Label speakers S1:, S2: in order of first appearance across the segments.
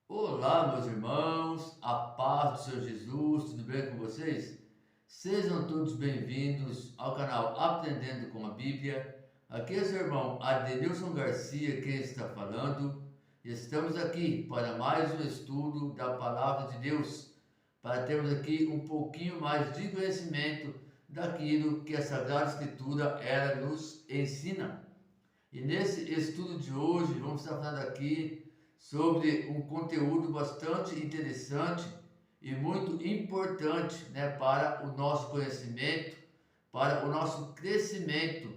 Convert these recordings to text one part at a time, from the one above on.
S1: Olá, meus irmãos, a paz do Senhor Jesus, tudo bem com vocês? Sejam todos bem-vindos ao canal Aprendendo com a Bíblia. Aqui é seu irmão Adenilson Garcia quem está falando. Estamos aqui para mais um estudo da Palavra de Deus, para termos aqui um pouquinho mais de conhecimento daquilo que a Sagrada Escritura ela nos ensina. E nesse estudo de hoje vamos estar falando aqui sobre um conteúdo bastante interessante e muito importante, para o nosso conhecimento, para o nosso crescimento,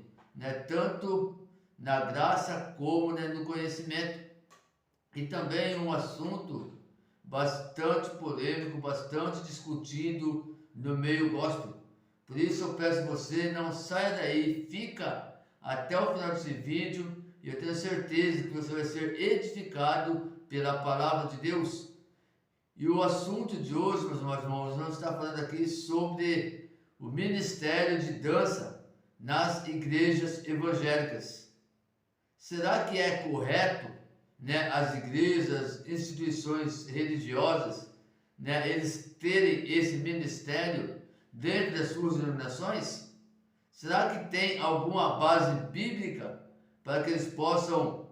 S1: tanto na graça como, no conhecimento. E também um assunto bastante polêmico, bastante discutido no meio gospel. Por isso eu peço que você não saia daí, fica até o final desse vídeo. E eu tenho certeza que você vai ser edificado pela palavra de Deus. E o assunto de hoje, meus irmãos, nós estamos falando aqui sobre o ministério de dança nas igrejas evangélicas. Será que é correto, as igrejas, instituições religiosas, eles terem esse ministério dentro das suas denominações? Será que tem alguma base bíblica para que eles possam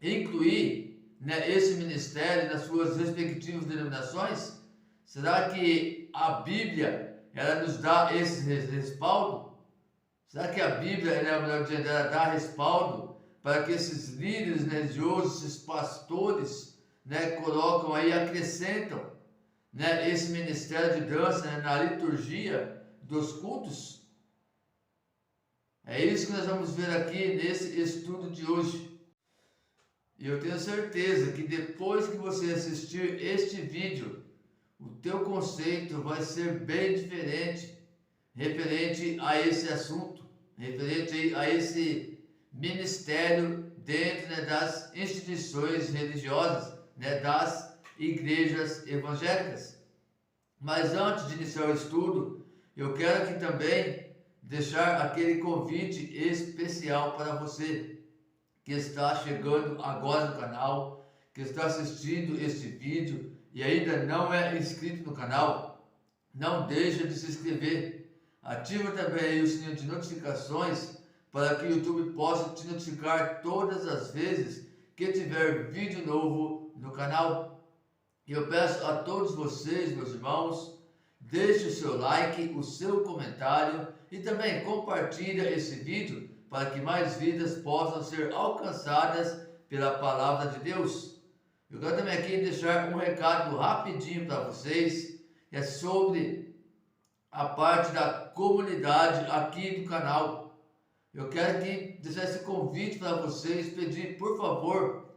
S1: incluir, esse ministério nas suas respectivas denominações? Será que a Bíblia ela nos dá esse respaldo? Será que a Bíblia, ela dá respaldo para que esses líderes religiosos, esses pastores, colocam aí, acrescentam, esse ministério de dança na liturgia dos cultos? É isso que nós vamos ver aqui nesse estudo de hoje. E eu tenho certeza que depois que você assistir este vídeo, o teu conceito vai ser bem diferente referente a esse assunto, referente a esse ministério dentro, das instituições religiosas, das igrejas evangélicas. Mas antes de iniciar o estudo, eu quero aqui também deixar aquele convite especial para você que está chegando agora no canal, que está assistindo este vídeo e ainda não é inscrito no canal. Não deixa de se inscrever. Ativa também aí o sininho de notificações para que o YouTube possa te notificar todas as vezes que tiver vídeo novo no canal. E eu peço a todos vocês, meus irmãos, deixe o seu like, o seu comentário e também compartilha esse vídeo para que mais vidas possam ser alcançadas pela palavra de Deus. Eu quero também aqui deixar um recado rapidinho para vocês, é sobre a parte da comunidade aqui do canal. Eu quero aqui deixar esse convite para vocês, pedir, por favor,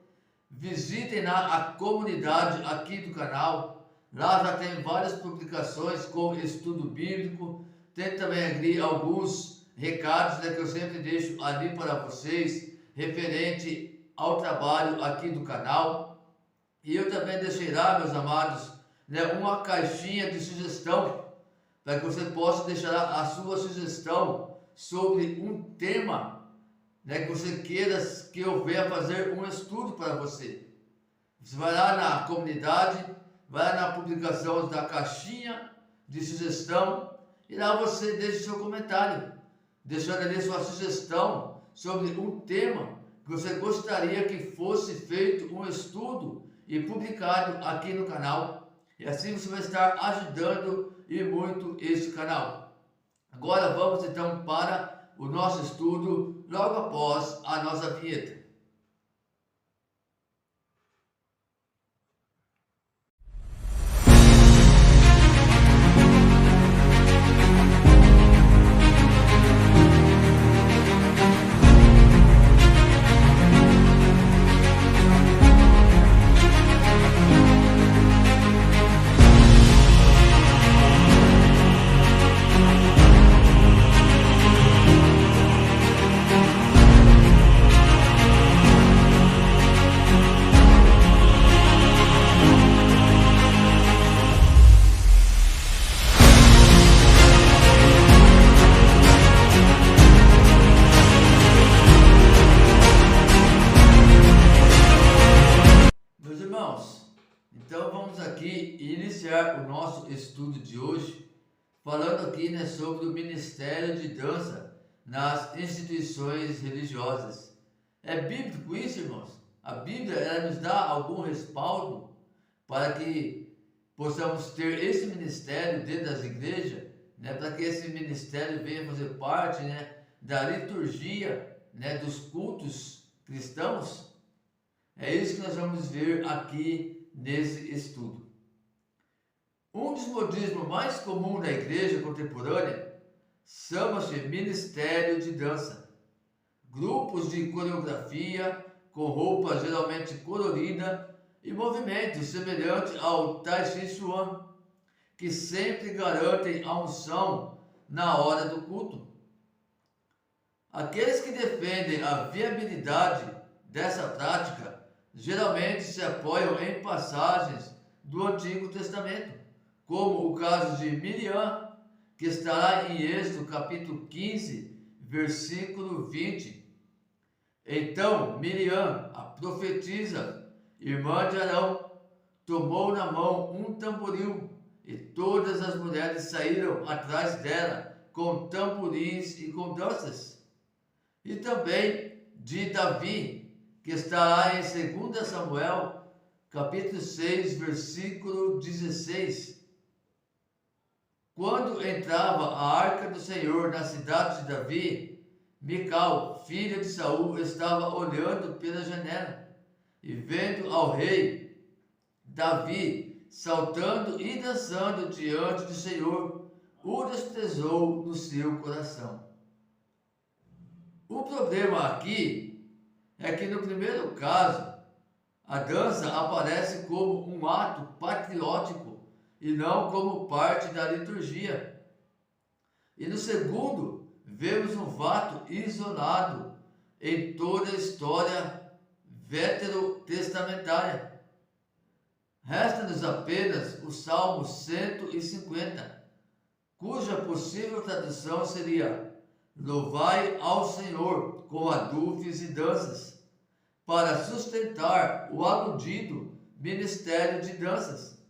S1: visitem lá a comunidade aqui do canal. Lá já tem várias publicações com estudo bíblico, tem também ali alguns recados, que eu sempre deixo ali para vocês, referente ao trabalho aqui do canal. E eu também deixei lá, meus amados, uma caixinha de sugestão, para que você possa deixar lá a sua sugestão sobre um tema, que você queira que eu venha fazer um estudo para você. Você vai lá na comunidade, vai lá na publicação da caixinha de sugestão, e lá você deixa o seu comentário, deixando ali sua sugestão sobre um tema que você gostaria que fosse feito um estudo e publicado aqui no canal. E assim você vai estar ajudando e muito este canal. Agora vamos então para o nosso estudo logo após a nossa vinheta. aqui iniciar o nosso estudo de hoje, falando aqui, sobre o ministério de dança nas instituições religiosas. É bíblico isso, irmãos? A Bíblia, ela nos dá algum respaldo para que possamos ter esse ministério dentro das igrejas, para que esse ministério venha fazer parte, da liturgia, dos cultos cristãos? É isso que nós vamos ver aqui nesse estudo. Um dos modismos mais comuns na igreja contemporânea chama-se ministério de dança. Grupos de coreografia com roupa geralmente colorida e movimentos semelhantes ao Tai Chi Chuan, que sempre garantem a unção na hora do culto. Aqueles que defendem a viabilidade dessa prática geralmente se apoiam em passagens do Antigo Testamento, como o caso de Miriam, que estará em Êxodo capítulo 15, versículo 20. Então Miriam, a profetisa, irmã de Arão, tomou na mão um tamboril, e todas as mulheres saíram atrás dela com tamborins e com danças. E também de Davi, que estará em 2 Samuel, capítulo 6, versículo 16. Quando entrava a arca do Senhor na cidade de Davi, Mical, filha de Saul, estava olhando pela janela e vendo ao rei Davi saltando e dançando diante do Senhor, o desprezou no seu coração. O problema aqui é que no primeiro caso, a dança aparece como um ato patriótico e não como parte da liturgia. E no segundo, vemos um fato isolado em toda a história veterotestamentária. Resta-nos apenas o Salmo 150, cuja possível tradução seria: louvai ao Senhor com adufes e danças, para sustentar o aludido ministério de danças.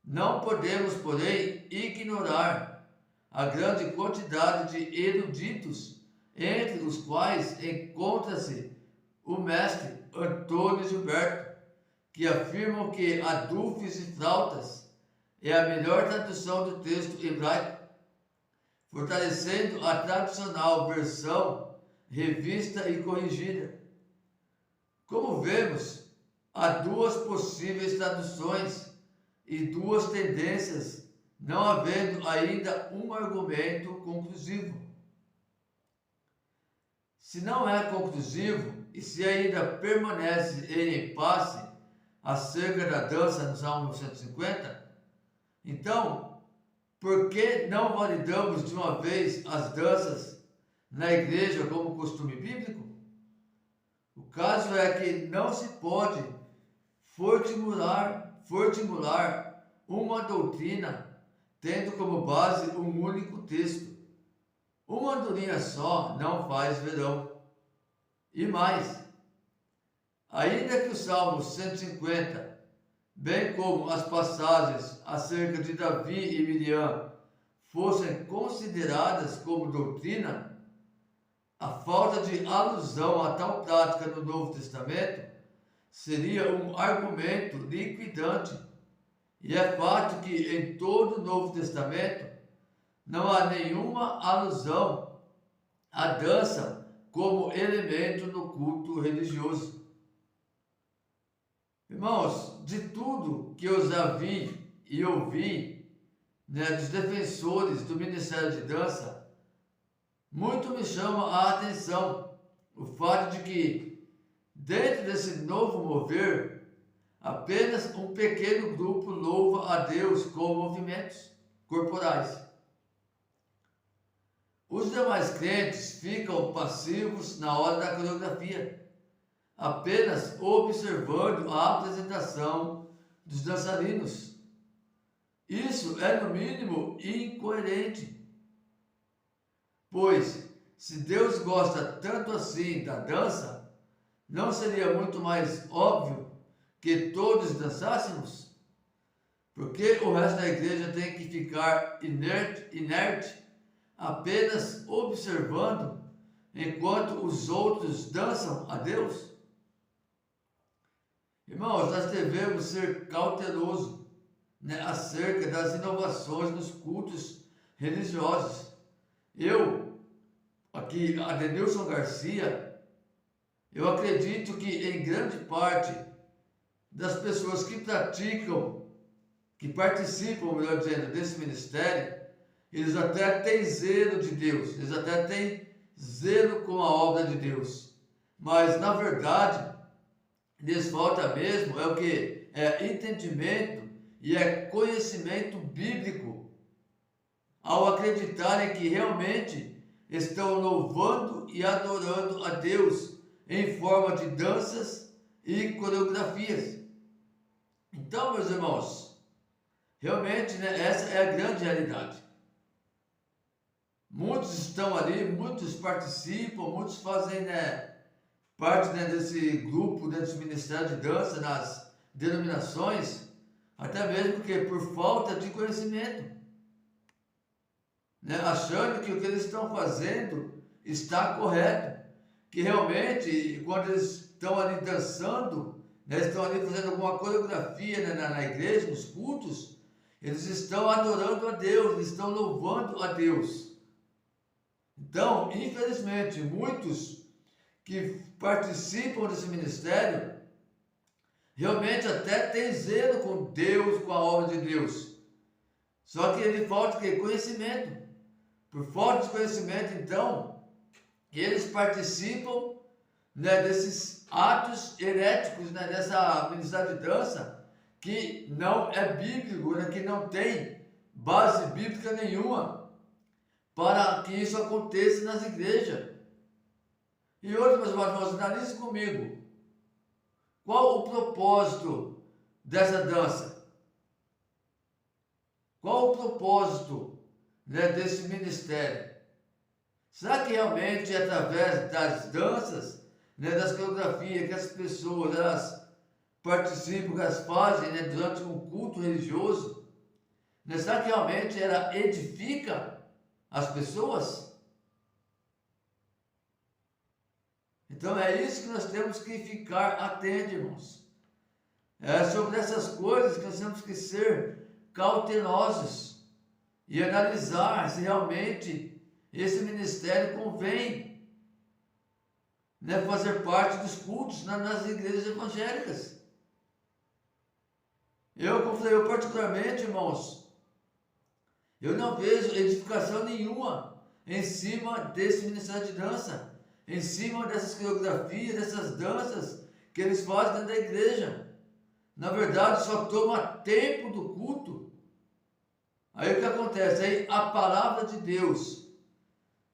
S1: Não podemos, porém, ignorar a grande quantidade de eruditos, entre os quais encontra-se o mestre Antônio Gilberto, que afirmam que adufes e flautas é a melhor tradução do texto hebraico, fortalecendo a tradicional versão revista e corrigida. Como vemos, há duas possíveis traduções e duas tendências, não havendo ainda um argumento conclusivo. Se não é conclusivo e se ainda permanece em impasse acerca da dança no Salmo 150, então, por que não validamos de uma vez as danças na igreja como costume bíblico? O caso é que não se pode formular uma doutrina tendo como base um único texto. Uma andorinha só não faz verão. E mais, ainda que o Salmo 150, bem como as passagens acerca de Davi e Miriam, fossem consideradas como doutrina, a falta de alusão a tal prática no Novo Testamento seria um argumento liquidante. E é fato que em todo o Novo Testamento não há nenhuma alusão à dança como elemento no culto religioso. Irmãos, de tudo que eu já vi e ouvi, dos defensores do ministério de dança, muito me chama a atenção o fato de que, dentro desse novo mover, apenas um pequeno grupo louva a Deus com movimentos corporais. Os demais crentes ficam passivos na hora da coreografia, apenas observando a apresentação dos dançarinos. Isso é, no mínimo, incoerente. Pois, se Deus gosta tanto assim da dança, não seria muito mais óbvio que todos dançássemos? Porque o resto da igreja tem que ficar inerte, apenas observando enquanto os outros dançam a Deus? Irmãos, nós devemos ser cautelosos, né, acerca das inovações nos cultos religiosos. Eu, aqui, Adenilson Garcia, eu acredito que em grande parte das pessoas que praticam, que participam, melhor dizendo, desse ministério, eles até têm zelo de Deus, eles até têm zelo com a obra de Deus, mas na verdade lhes falta mesmo é o que? É entendimento e é conhecimento bíblico, ao acreditarem que realmente estão louvando e adorando a Deus em forma de danças e coreografias. Então, meus irmãos, realmente, né, essa é a grande realidade. Muitos estão ali, muitos participam, muitos fazem, né, parte, né, desse grupo, desse ministério de dança nas denominações, até mesmo porque por falta de conhecimento, né, achando que o que eles estão fazendo está correto, que realmente quando eles estão ali dançando, né, estão ali fazendo alguma coreografia, né, na igreja, nos cultos, eles estão adorando a Deus, eles estão louvando a Deus. Então, infelizmente, muitos que participam desse ministério realmente até têm zelo com Deus, com a obra de Deus. Só que ele falta conhecimento. Por falta de conhecimento, então, eles participam, né, desses atos heréticos, né, dessa ministério de dança, que não é bíblico, né, que não tem base bíblica nenhuma para que isso aconteça nas igrejas. E hoje, meus irmãos, analise comigo. Qual o propósito dessa dança? Qual o propósito, né, desse ministério? Será que realmente é através das danças, né, das coreografias que as pessoas elas participam, que elas fazem, né, durante um culto religioso? Né, será que realmente ela edifica as pessoas? Então é isso que nós temos que ficar atentos, irmãos. É sobre essas coisas que nós temos que ser cautelosos e analisar se realmente esse ministério convém, né, fazer parte dos cultos nas igrejas evangélicas. Como falei, eu particularmente, irmãos, eu não vejo edificação nenhuma em cima desse ministério de dança, em cima dessas coreografias, dessas danças que eles fazem dentro da igreja. Na verdade, só toma tempo do culto. Aí o que acontece? Aí a palavra de Deus,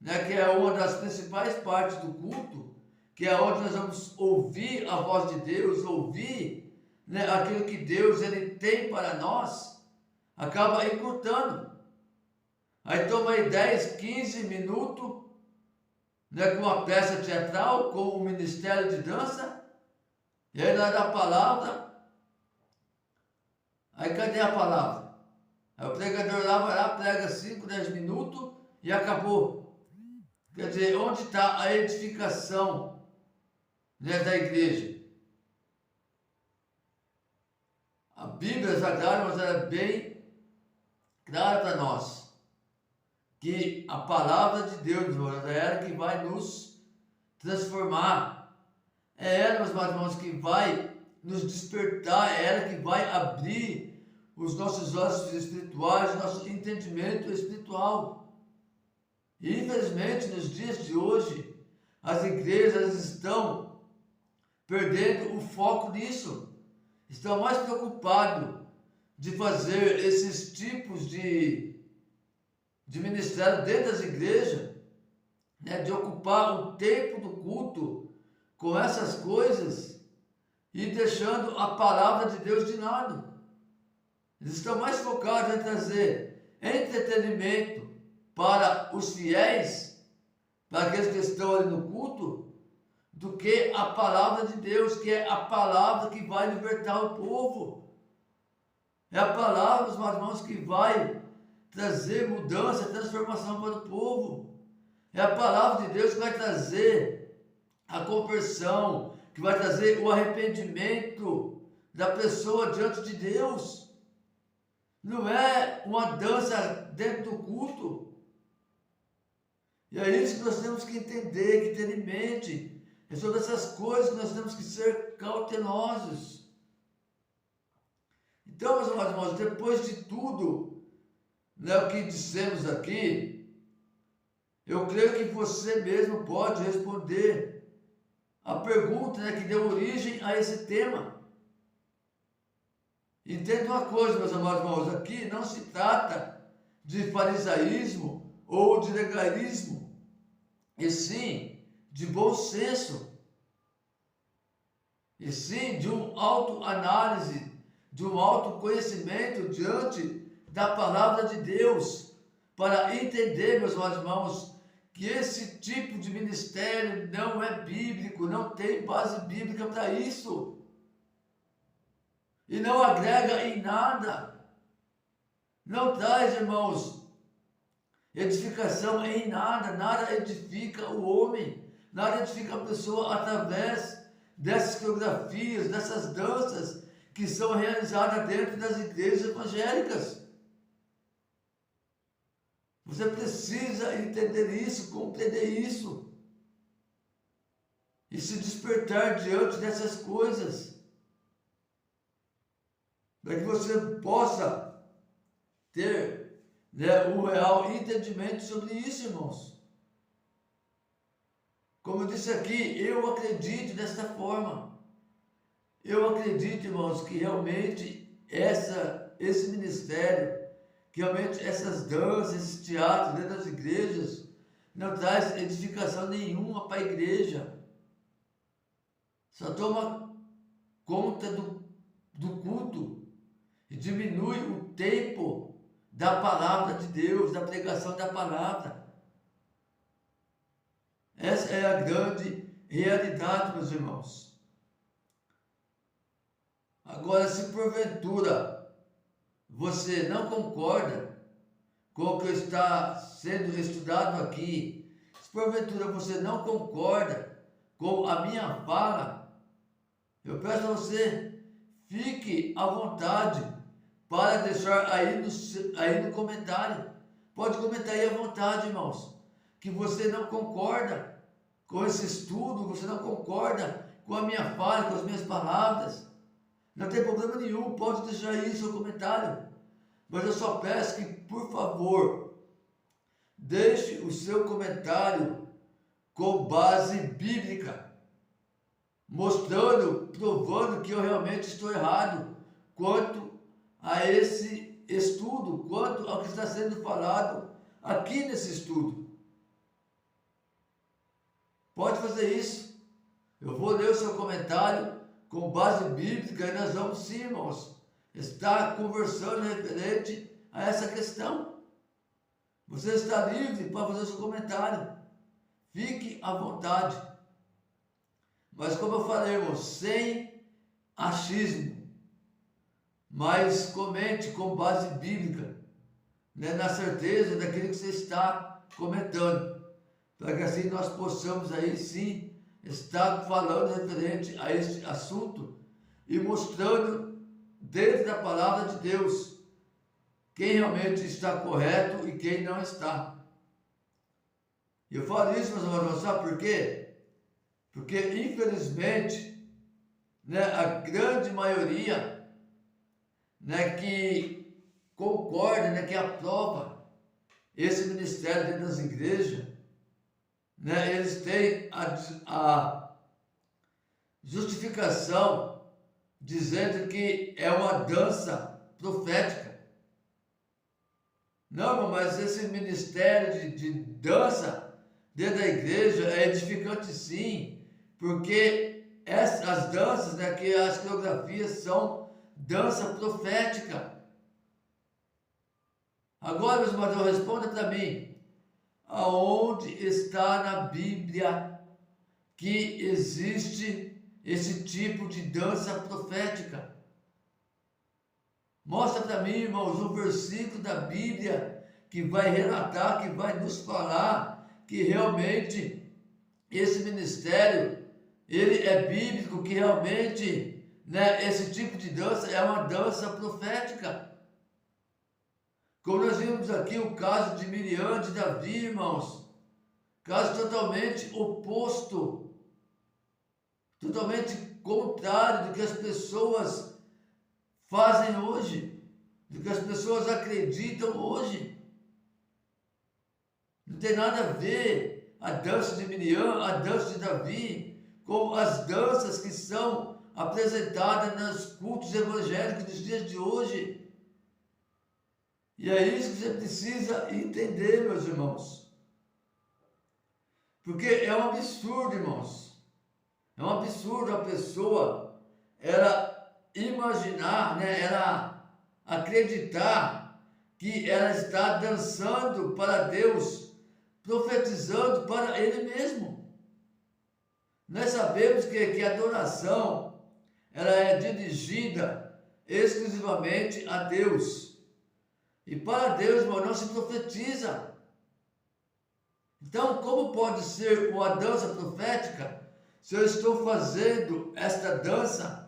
S1: né, que é uma das principais partes do culto, que é onde nós vamos ouvir a voz de Deus, ouvir, né, aquilo que Deus ele tem para nós, acaba encurtando. Aí toma aí 10, 15 minutos, né, com uma peça teatral, com um ministério de dança, e aí na hora da palavra, aí cadê a palavra? Aí o pregador lá vai lá, prega 5, 10 minutos e acabou. Quer dizer, onde está a edificação, né, da igreja? A Bíblia Sagrada, mas ela é bem clara para nós, que a palavra de Deus, é ela que vai nos transformar, é ela, meus irmãos, que vai nos despertar, é ela que vai abrir os nossos olhos espirituais, nosso entendimento espiritual. E infelizmente, nos dias de hoje, as igrejas estão perdendo o foco nisso, estão mais preocupados de fazer esses tipos de ministério dentro das igrejas, né, de ocupar o tempo do culto com essas coisas e deixando a palavra de Deus de lado. Eles estão mais focados em trazer entretenimento para os fiéis, para aqueles que estão ali no culto, do que a palavra de Deus, que é a palavra que vai libertar o povo. É a palavra, meus irmãos, que vai trazer mudança, transformação para o povo. É a palavra de Deus que vai trazer a conversão, que vai trazer o arrependimento da pessoa diante de Deus. Não é uma dança dentro do culto. E é isso que nós temos que entender, que ter em mente. É sobre essas coisas que nós temos que ser cautelosos. Então, meus amados irmãos, depois de tudo, né, o que dissemos aqui, eu creio que você mesmo pode responder a pergunta, né, que deu origem a esse tema. Entenda uma coisa, meus amados irmãos, aqui não se trata de farisaísmo ou de legalismo, e sim de bom senso, e sim de uma autoanálise, de um autoconhecimento diante da palavra de Deus, para entender, meus amados irmãos, que esse tipo de ministério não é bíblico, não tem base bíblica para isso. E não agrega em nada. Não traz, irmãos, edificação em nada. Nada edifica o homem. Nada edifica a pessoa através dessas coreografias, dessas danças que são realizadas dentro das igrejas evangélicas. Você precisa entender isso, compreender isso. E se despertar diante dessas coisas. Para que você possa ter, né, um real entendimento sobre isso, irmãos. Como eu disse aqui, eu acredito desta forma. Eu acredito, irmãos, que realmente esse ministério, que realmente essas danças, esses teatros dentro das igrejas, não traz edificação nenhuma para a igreja. Só toma conta do culto. E diminui o tempo da palavra de Deus, da pregação da palavra. Essa é a grande realidade, meus irmãos. Agora, se porventura você não concorda com o que está sendo estudado aqui, se porventura você não concorda com a minha fala, eu peço a você, fique à vontade para deixar aí no comentário. Pode comentar aí à vontade, irmãos, que você não concorda com esse estudo, você não concorda com a minha fala, com as minhas palavras. Não tem problema nenhum, pode deixar aí seu comentário. Mas eu só peço que, por favor, deixe o seu comentário com base bíblica, mostrando, provando que eu realmente estou errado quanto a esse estudo, quanto ao que está sendo falado aqui nesse estudo. Pode fazer isso. Eu vou ler o seu comentário com base bíblica e nós vamos, sim, irmãos, estar conversando referente a essa questão. Você está livre para fazer o seu comentário. Fique à vontade. Mas como eu falei, irmãos, sem achismo. Mas comente com base bíblica, né, na certeza daquilo que você está comentando, para que assim nós possamos aí sim estar falando referente a este assunto e mostrando dentro da palavra de Deus quem realmente está correto e quem não está. E eu falo isso, meus irmãos, sabe por quê? Porque infelizmente, né, a grande maioria, né, que concorda, né, que aprova esse ministério dentro das igrejas, né, eles têm a justificação dizendo que é uma dança profética. Não, mas esse ministério de dança dentro da igreja é edificante, sim, porque as danças, né, que as coreografias são dança profética. Agora, meus irmãos, responda para mim. Aonde está na Bíblia que existe esse tipo de dança profética? Mostra para mim, irmãos, um versículo da Bíblia que vai relatar, que vai nos falar que realmente esse ministério, ele é bíblico, que realmente, né, esse tipo de dança é uma dança profética. Como nós vimos aqui o caso de Miriam, de Davi, irmãos, caso totalmente oposto, totalmente contrário do que as pessoas fazem hoje, do que as pessoas acreditam hoje. Não tem nada a ver a dança de Miriam, a dança de Davi, com as danças que são apresentadas nos cultos evangélicos dos dias de hoje. E é isso que você precisa entender, meus irmãos. Porque é um absurdo, irmãos. É um absurdo a pessoa, ela imaginar, né, ela acreditar que ela está dançando para Deus, profetizando para Ele mesmo. Nós sabemos que a adoração, ela é dirigida exclusivamente a Deus. E para Deus, irmão, não se profetiza. Então, como pode ser uma dança profética se eu estou fazendo esta dança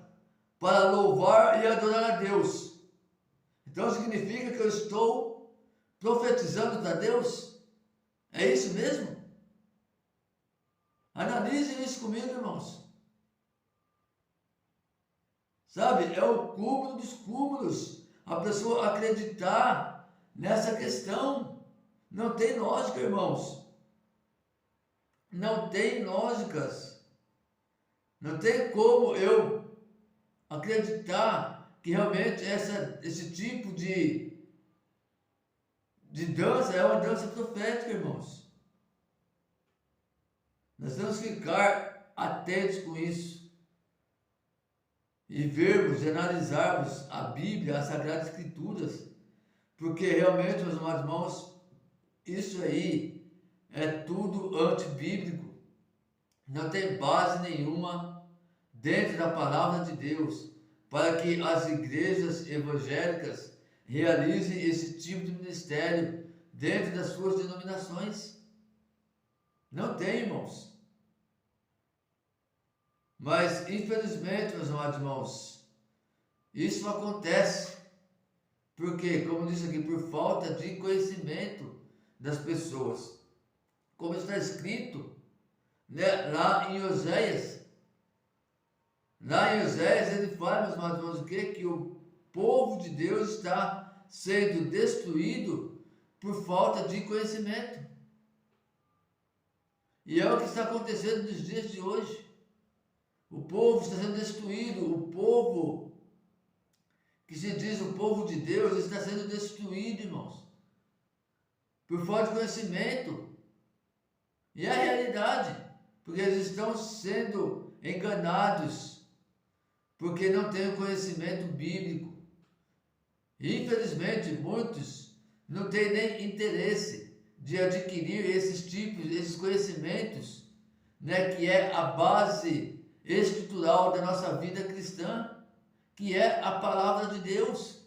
S1: para louvar e adorar a Deus? Então, significa que eu estou profetizando para Deus? É isso mesmo? Analise isso comigo, irmãos. Sabe, é o cúmulo dos cúmulos a pessoa acreditar nessa questão. Não tem lógica, irmãos. Não tem lógicas. Não tem como eu acreditar que realmente esse tipo de dança é uma dança profética, irmãos. Nós temos que ficar atentos com isso e vermos e analisarmos a Bíblia, as Sagradas Escrituras, porque realmente, meus amados irmãos, isso aí é tudo antibíblico, não tem base nenhuma dentro da palavra de Deus para que as igrejas evangélicas realizem esse tipo de ministério dentro das suas denominações. Não tem, irmãos. Mas, infelizmente, meus amados irmãos, isso acontece porque, como disse aqui, por falta de conhecimento das pessoas. Como está escrito, né, lá em Oséias. Lá em Oséias ele fala, meus amados irmãos, o quê? Que o povo de Deus está sendo destruído por falta de conhecimento. E é o que está acontecendo nos dias de hoje. O povo está sendo destruído, o povo que se diz o povo de Deus está sendo destruído, irmãos, por falta de conhecimento. E é a realidade, porque eles estão sendo enganados, porque não têm o conhecimento bíblico. E, infelizmente, muitos não têm nem interesse de adquirir esses conhecimentos, né, que é a base estrutural da nossa vida cristã, que é a palavra de Deus.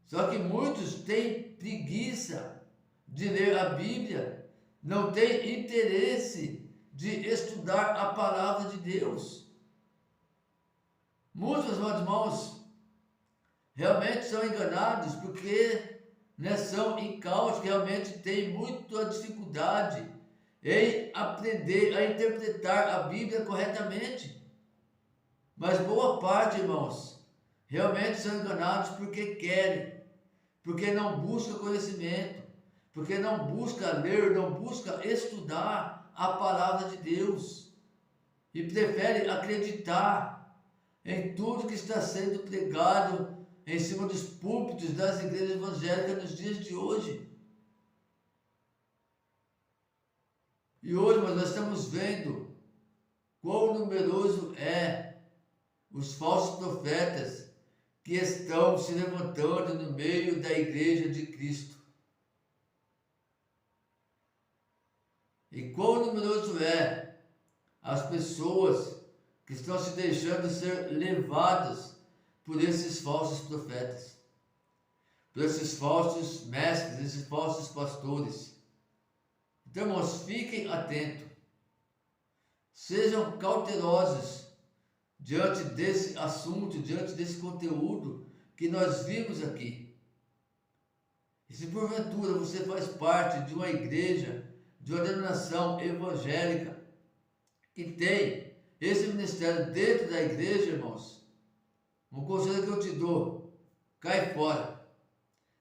S1: Só que muitos têm preguiça de ler a Bíblia, não têm interesse de estudar a palavra de Deus. Muitos, meus irmãos, realmente são enganados porque, né, são incautos, que realmente têm muita dificuldade em aprender a interpretar a Bíblia corretamente. Mas boa parte, irmãos, realmente são enganados porque querem, porque não buscam conhecimento, porque não buscam ler, não buscam estudar a palavra de Deus e preferem acreditar em tudo que está sendo pregado em cima dos púlpitos das igrejas evangélicas nos dias de hoje. E hoje nós estamos vendo quão numeroso é os falsos profetas que estão se levantando no meio da igreja de Cristo. E quão numeroso é as pessoas que estão se deixando ser levadas por esses falsos profetas, por esses falsos mestres, esses falsos pastores. Então, irmãos, fiquem atentos, sejam cautelosos diante desse assunto, diante desse conteúdo que nós vimos aqui. E se porventura você faz parte de uma igreja, de uma denominação evangélica, que tem esse ministério dentro da igreja, irmãos, um conselho que eu te dou: cai fora.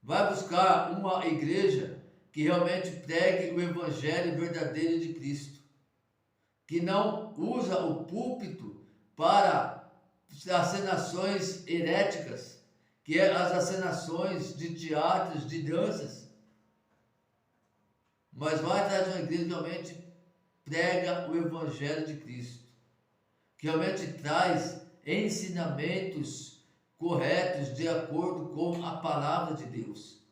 S1: Vai buscar uma igreja que realmente pregue o evangelho verdadeiro de Cristo, que não usa o púlpito para acenações heréticas, que é as acenações de teatros, de danças, mas vai atrás de uma igreja que realmente prega o evangelho de Cristo, que realmente traz ensinamentos corretos de acordo com a palavra de Deus,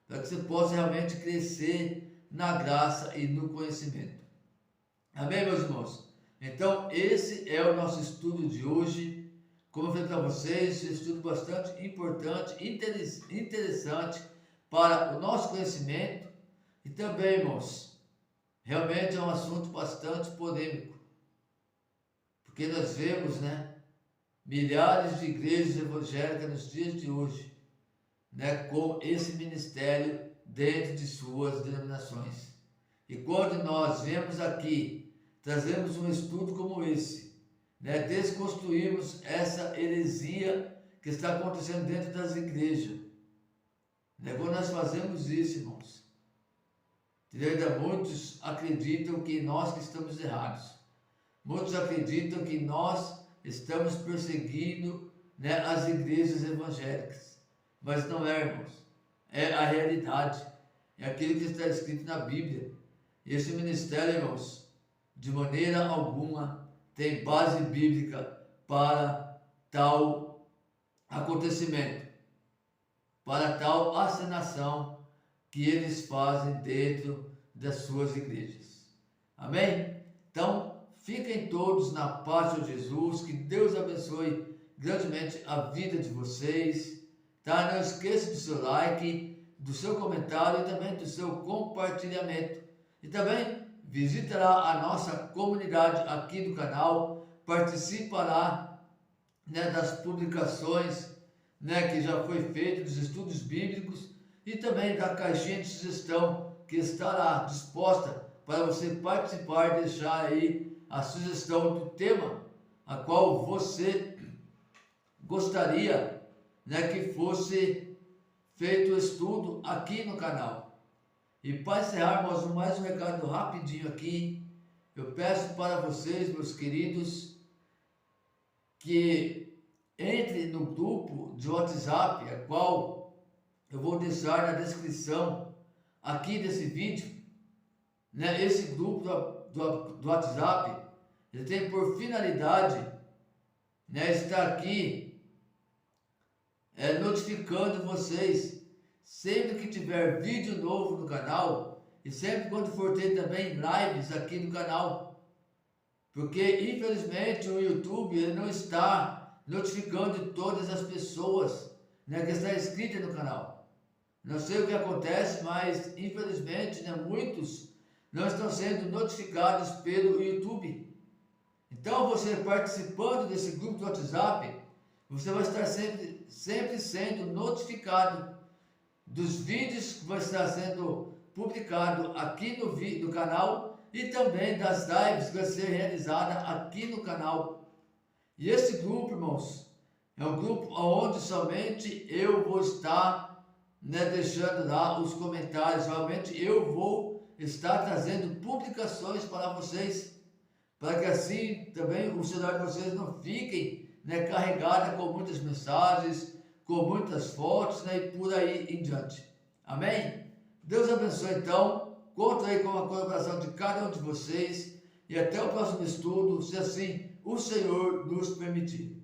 S1: para que você possa realmente crescer na graça e no conhecimento. Amém, meus irmãos? Então, esse é o nosso estudo de hoje. Como eu falei para vocês, um estudo bastante importante, interessante para o nosso conhecimento e também, irmãos, realmente é um assunto bastante polêmico, porque nós vemos, milhares de igrejas evangélicas nos dias de hoje, com esse ministério dentro de suas denominações. E quando nós vemos aqui, trazemos um estudo como esse, desconstruímos essa heresia que está acontecendo dentro das igrejas. Quando nós fazemos isso, irmãos, ainda muitos acreditam que nós que estamos errados. Muitos acreditam que nós estamos perseguindo as igrejas evangélicas. Mas não é, irmãos. É a realidade. É aquilo que está escrito na Bíblia. Esse ministério, irmãos, de maneira alguma tem base bíblica para tal acontecimento, para tal acenação que eles fazem dentro das suas igrejas. Amém? Então, fiquem todos na paz de Jesus, que Deus abençoe grandemente a vida de vocês, tá? Não esqueça do seu like, do seu comentário e também do seu compartilhamento. E também visita lá a nossa comunidade aqui do canal, participa lá das publicações que já foi feito, dos estudos bíblicos e também da caixinha de sugestão que está lá disposta para você participar e deixar aí a sugestão do tema a qual você gostaria que fosse feito o estudo aqui no canal. E para encerrarmos mais um recado rapidinho aqui, eu peço para vocês, meus queridos, que entre no grupo de WhatsApp, a qual eu vou deixar na descrição aqui desse vídeo. Esse grupo do WhatsApp, ele tem por finalidade estar aqui notificando vocês sempre que tiver vídeo novo no canal e sempre quando for ter também lives aqui no canal, porque infelizmente o YouTube ele não está notificando todas as pessoas que está inscritas no canal. Não sei o que acontece, mas infelizmente muitos não estão sendo notificados pelo YouTube. Então, você participando desse grupo do WhatsApp, você vai estar sempre sendo notificado dos vídeos que vai estar sendo publicado aqui no canal e também das lives que vai ser realizada aqui no canal. E esse grupo, irmãos, é um grupo onde somente eu vou estar deixando lá os comentários. Realmente eu vou estar trazendo publicações para vocês, para que assim também o celular de vocês não fiquem carregado com muitas mensagens, com muitas fotos e por aí em diante. Amém? Deus abençoe então, conto aí com a colaboração de cada um de vocês e até o próximo estudo, se assim o Senhor nos permitir.